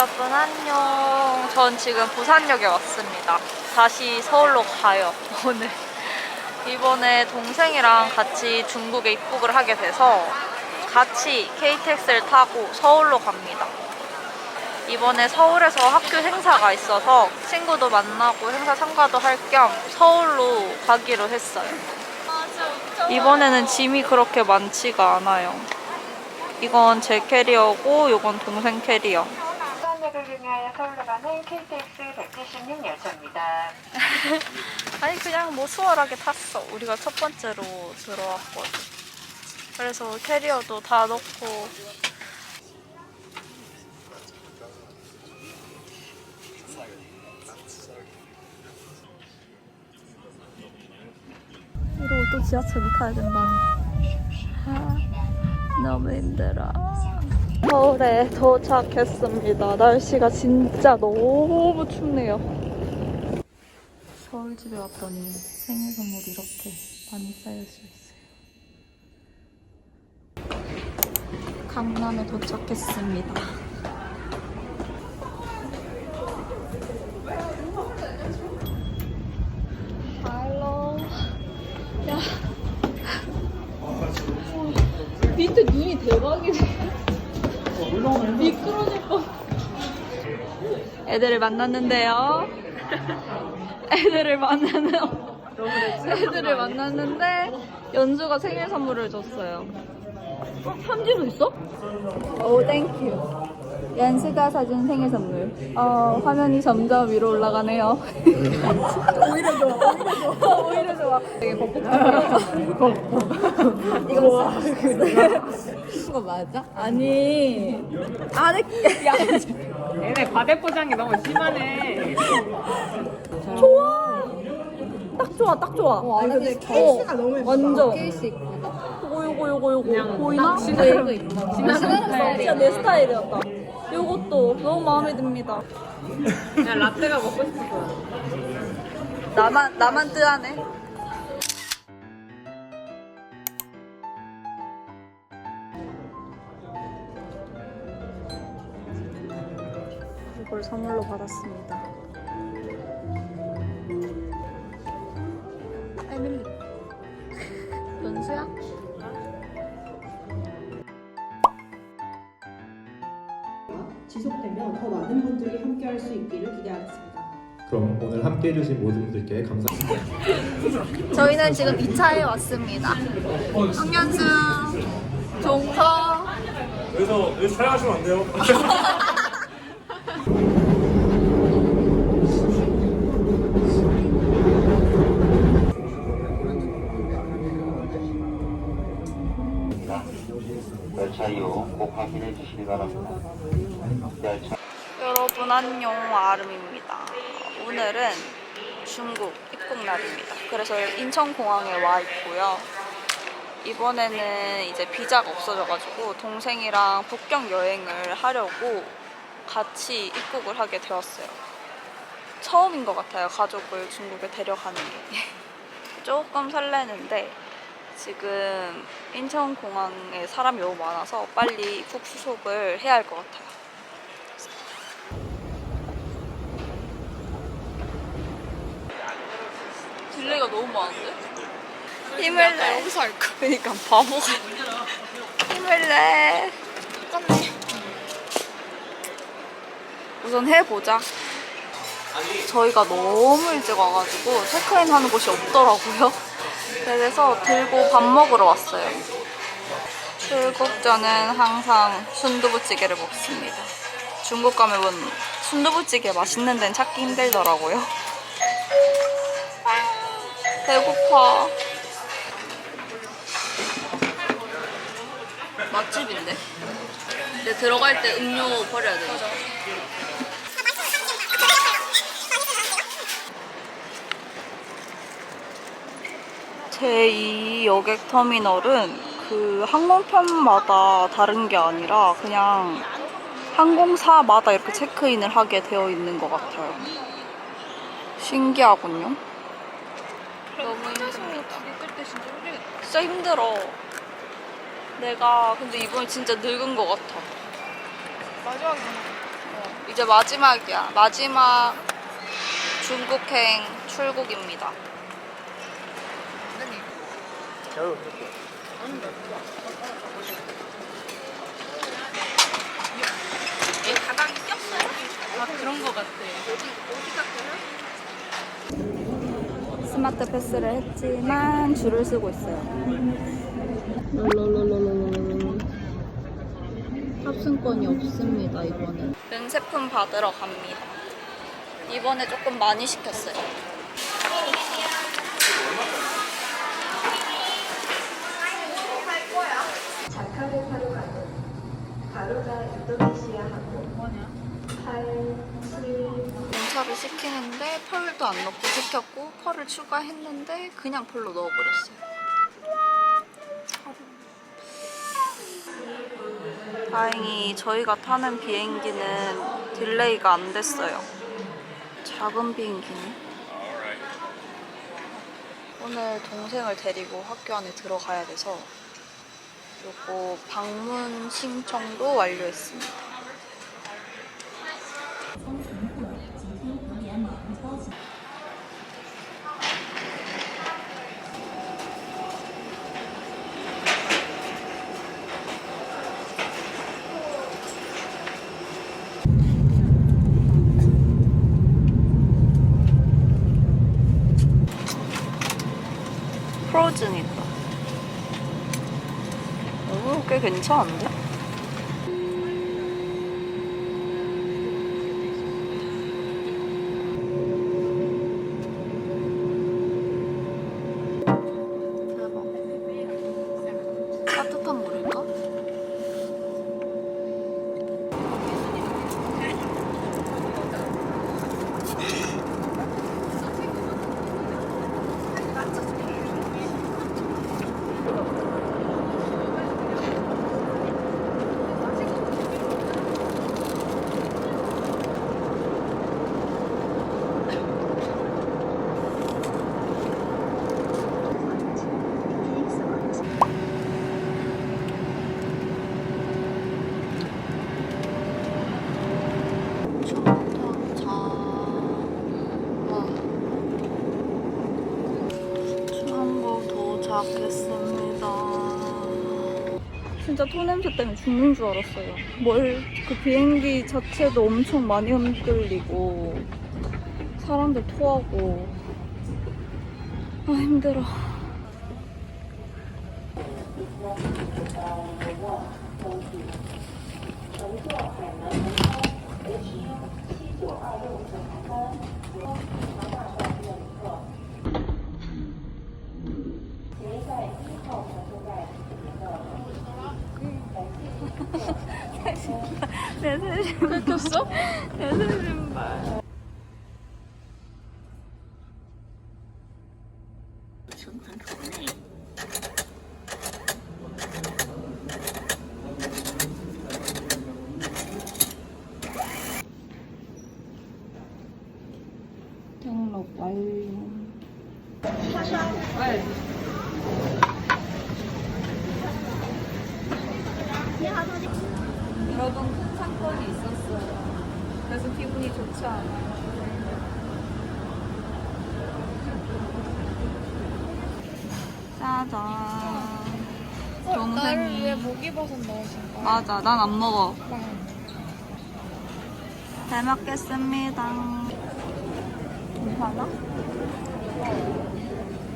여러분 안녕. 전 지금 부산역에 왔습니다. 다시 서울로 가요. 오늘 이번에 동생이랑 같이 중국에 입국을 하게 돼서 같이 KTX를 타고 서울로 갑니다. 이번에 서울에서 학교 행사가 있어서 친구도 만나고 행사 참가도 할 겸 서울로 가기로 했어요. 이번에는 짐이 그렇게 많지가 않아요. 이건 제 캐리어고 이건 동생 캐리어. 부산역을 이용하여 서울로 가는 KTX 176 열차입니다. 아니 그냥 뭐 수월하게 탔어. 우리가 첫 번째로 들어왔거든. 그래서 캐리어도 다 넣고. 이러고 또 지하철을 타야 된다니. 너무 힘들어. 서울에 도착했습니다. 날씨가 진짜 너무 춥네요. 서울 집에 왔더니 생일 선물이 이렇게 많이 쌓여져 있어요. 강남에 도착했습니다. 할로. 야. 밑에 눈이 대박이네. 미끄러질 뻔. 애들을 만났는데요. 애들을 만났는데 연주가 생일 선물을 줬어요. 편지도 있어? 오, 땡큐. 연수가 사준 생일 선물. 화면이 점점 위로 올라가네요. 오히려 좋아. 오히려 좋아. 되게 벅벅하고. 이거 이거 맞아? 아니. 안에 야. 얘네 과대 포장이 너무 심하네. 좋아. 딱 좋아, 딱 좋아. 아니 근데 케이스가 너무 예쁘다. 완전. 케이스 있고. 요거 보이나? 신나는 네. 신나는 진짜 스타일이. 내 스타일이었다. 요것도 너무 마음에 듭니다. 그냥 라떼가 먹고 싶었어. 나만 뜨하네. 이걸 선물로 받았습니다. 에밀리. 연수야? 지속되면 더 많은 분들이 함께할 수 있기를 기대하겠습니다. 그럼 오늘 함께 해주신 모든 분들께 감사합니다. 저희는 지금 2차에 왔습니다. 황현수, 종서. 여기서 촬영하시면 안 돼요. 열차 이후 꼭 확인해 주시기 바랍니다. 열차 여러분 안녕, 아름입니다. 오늘은 중국 입국 날입니다. 그래서 인천공항에 와 있고요. 이번에는 이제 비자가 없어져가지고 동생이랑 북경 여행을 하려고 같이 입국을 하게 되었어요. 처음인 것 같아요, 가족을 중국에 데려가는 게. 조금 설레는데 지금 인천공항에 사람이 너무 많아서 빨리 입국 수속을 해야 할 것 같아요. 딜레이가 너무 많은데? 힘을 내. 여기서 할까? 그니까 바보가. 힘을 내. 우선 해보자. 저희가 너무 일찍 와가지고 체크인 하는 곳이 없더라고요. 그래서 들고 밥 먹으러 왔어요. 출국 전은 항상 순두부찌개를 먹습니다. 중국 가면 순두부찌개 맛있는 데는 찾기 힘들더라고요. 배고파. 맛집인데? 근데 들어갈 때 음료 버려야 돼. 제2 여객터미널은 그 항공편마다 다른 게 아니라 그냥 항공사마다 이렇게 체크인을 하게 되어 있는 것 같아요. 신기하군요. 너무 힘듭니다. 진짜 힘들어. 내가 근데 이번에 진짜 늙은 것 같아. 마지막에 이제 마지막이야. 마지막 중국행 출국입니다. 가방이 꼈어요? 아, 그런 거 같아. 스마트 패스를 했지만 줄을 쓰고 있어요. 탑승권이 없습니다, 이번에. 면세품 받으러 갑니다. 이번에 조금 많이 시켰어요. 자카르타로 가는 가로다 인도네시아 항공 8, 7, 공차를 시키는데 펄도 안 넣고 시켰고 펄을 추가했는데 그냥 펄로 넣어버렸어요. 다행히 저희가 타는 비행기는 딜레이가 안 됐어요. 작은 비행기네. 오늘 동생을 데리고 학교 안에 들어가야 돼서 요거 방문 신청도 완료했습니다. 프로즌 있다. 오, 꽤 괜찮은데? 대박. 따뜻한 물일까? 중앙국 도착했습니다. 진짜 토냄새 때문에 죽는 줄 알았어요. 그 비행기 자체도 엄청 많이 흔들리고 사람들 토하고 아 힘들어. 내 새 신발 켰어? 내 새 신발. 등록 완료. 여러분 큰 사건이 있었어요. 그래서 기분이 좋지 않아요. 짜잔. 동생이 왜 목이버섯 넣으신 거야? 맞아, 난 안 먹어. 잘 먹겠습니다. 괜찮아?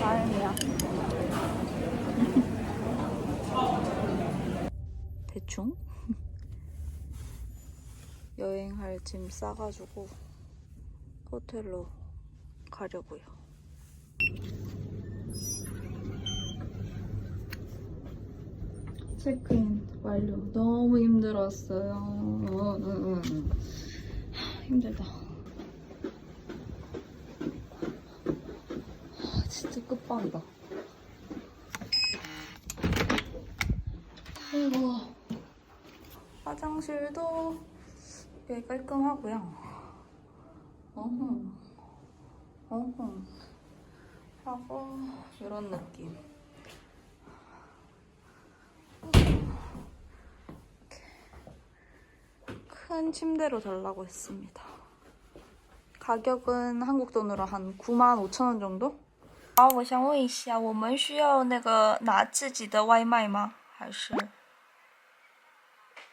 다행이야. 대충 여행할 짐 싸가지고 호텔로 가려고요. 체크인 완료. 너무 힘들었어요. 힘들다. 진짜 끝방이다. 아이고. 화장실도 꽤 깔끔하고요. 하고 이런 느낌. 큰 침대로 달라고 했습니다. 가격은 한국 돈으로 한 95,000원 정도? 啊，我想问一下，我们需要那个拿自己的外卖吗？还是？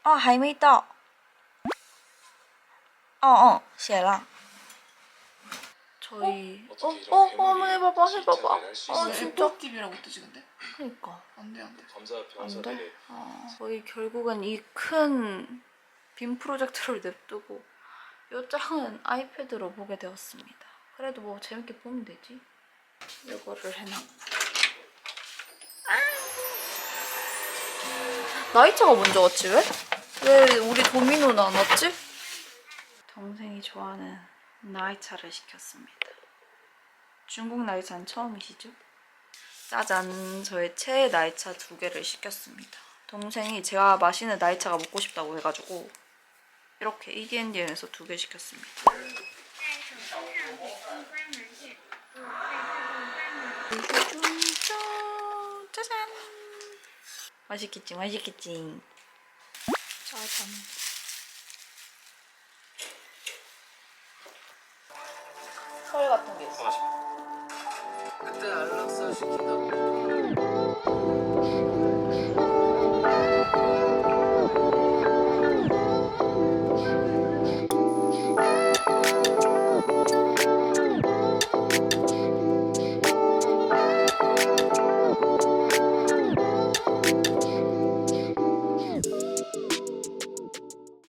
啊，还没到。哦，写了。 저희 한번 해봐봐. 진짜? 집이라고 뜻이 근데? 그니까 안 돼. 안 돼? 저희 결국은 이 큰 빔 프로젝터를 냅두고 이 작은 아이패드로 보게 되었습니다. 그래도 뭐 재밌게 보면 되지. 이거를 해놨고 나이차가 먼저 왔지 왜? 왜 우리 도미노는 안 왔지? 동생이 좋아하는 나이차를 시켰습니다. 중국 나이차는 처음이시죠? 짜잔! 저의 최애 나이차 2개를 시켰습니다. 동생이 제가 마시는 나이차가 먹고 싶다고 해가지고 이렇게 EDND에서 2개 시켰습니다. 짜잔! 맛있겠지? 맛있겠지? 짜잔! 설 같은 게 있어. 그때 알락사 시킨다고.